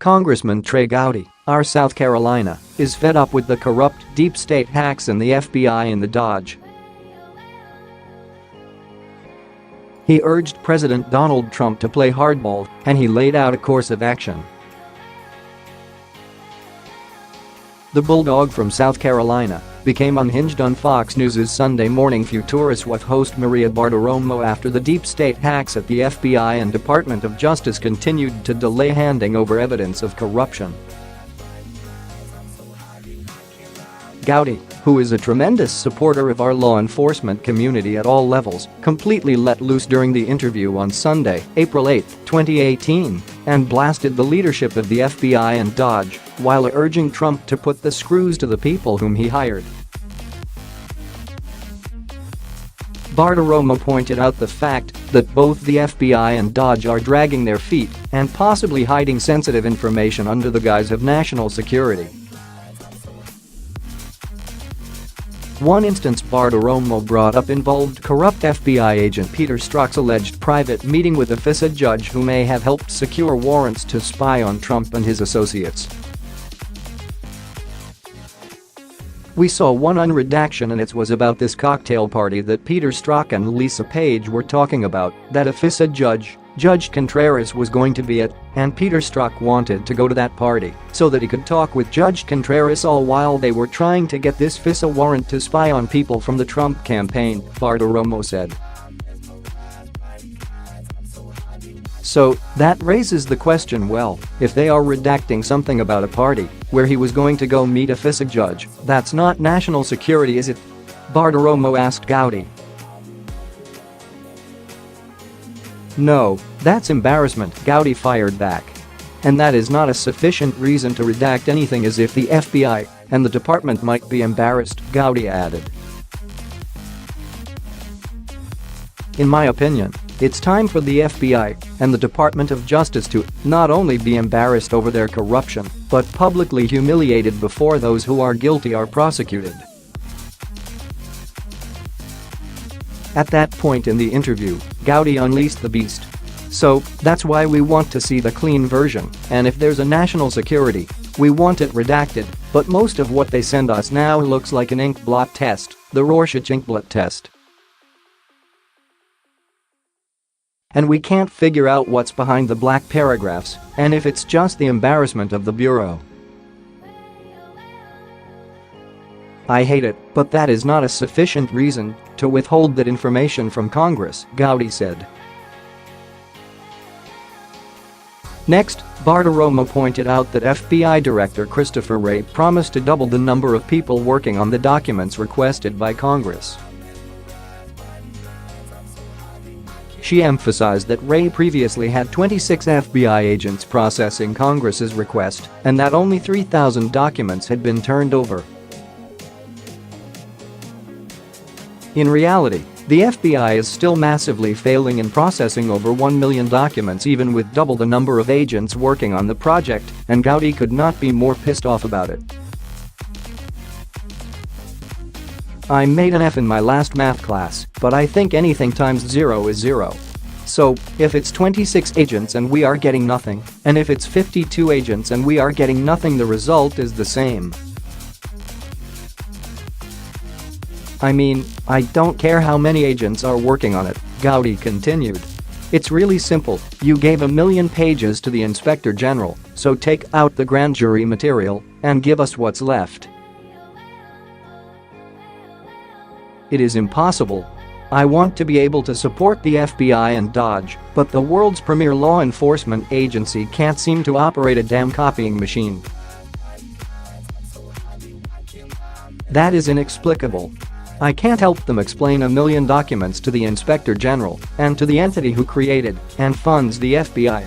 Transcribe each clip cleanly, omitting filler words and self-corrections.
Congressman Trey Gowdy, our South Carolina, is fed up with the corrupt deep state hacks in the FBI and the DOJ. He urged President Donald Trump to play hardball, and he laid out a course of action. The bulldog from South Carolina became unhinged on Fox News' Sunday morning Futureswith host Maria Bartiromo after the deep state hacks at the FBI and Department of Justice continued to delay handing over evidence of corruption. Gowdy, who is a tremendous supporter of our law enforcement community at all levels, completely let loose during the interview on Sunday, April 8, 2018, and blasted the leadership of the FBI and DOJ while urging Trump to put the screws to the people whom he hired. Bartiromo pointed out the fact that both the FBI and DOJ are dragging their feet and possibly hiding sensitive information under the guise of national security. One instance Bartiromo brought up involved corrupt FBI agent Peter Strzok's alleged private meeting with a FISA judge who may have helped secure warrants to spy on Trump and his associates. "We saw one un-redaction and it was about this cocktail party that Peter Strzok and Lisa Page were talking about, that a FISA judge, Judge Contreras, was going to be at, and Peter Strzok wanted to go to that party so that he could talk with Judge Contreras all while they were trying to get this FISA warrant to spy on people from the Trump campaign," Bartiromo said. So, that raises the question, well, if they are redacting something about a party where he was going to go meet a FISA judge, that's not national security, is it? Bartiromo asked Gowdy. "No, that's embarrassment," Gowdy fired back. "And that is not a sufficient reason to redact anything, as if the FBI and the department might be embarrassed," Gowdy added. "In my opinion, it's time for the FBI and the Department of Justice to not only be embarrassed over their corruption, but publicly humiliated before those who are guilty are prosecuted." At that point in the interview, Gowdy unleashed the beast. "So, that's why we want to see the clean version, and if there's a national security, we want it redacted, but most of what they send us now looks like an inkblot test, the Rorschach inkblot test. And we can't figure out what's behind the black paragraphs, and if it's just the embarrassment of the Bureau. I hate it, but that is not a sufficient reason to withhold that information from Congress," Gowdy said. Next, Bartiromo pointed out that FBI Director Christopher Wray promised to double the number of people working on the documents requested by Congress. She emphasized that Wray previously had 26 FBI agents processing Congress's request and that only 3,000 documents had been turned over. In reality, the FBI is still massively failing in processing over 1 million documents even with double the number of agents working on the project, and Gowdy could not be more pissed off about it. "I made an F in my last math class, but I think anything times 0 is 0. So, if it's 26 agents and we are getting nothing, and if it's 52 agents and we are getting nothing, the result is the same. I mean, I don't care how many agents are working on it," Gowdy continued. "It's really simple, you gave 1 million pages to the Inspector General, so take out the grand jury material and give us what's left. It is impossible. I want to be able to support the FBI and DOJ, but the world's premier law enforcement agency can't seem to operate a damn copying machine. That is inexplicable. I can't help them explain 1 million documents to the Inspector General and to the entity who created and funds the FBI.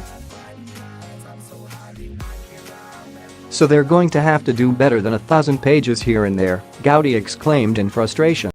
So they're going to have to do better than 1,000 pages here and there," Gowdy exclaimed in frustration.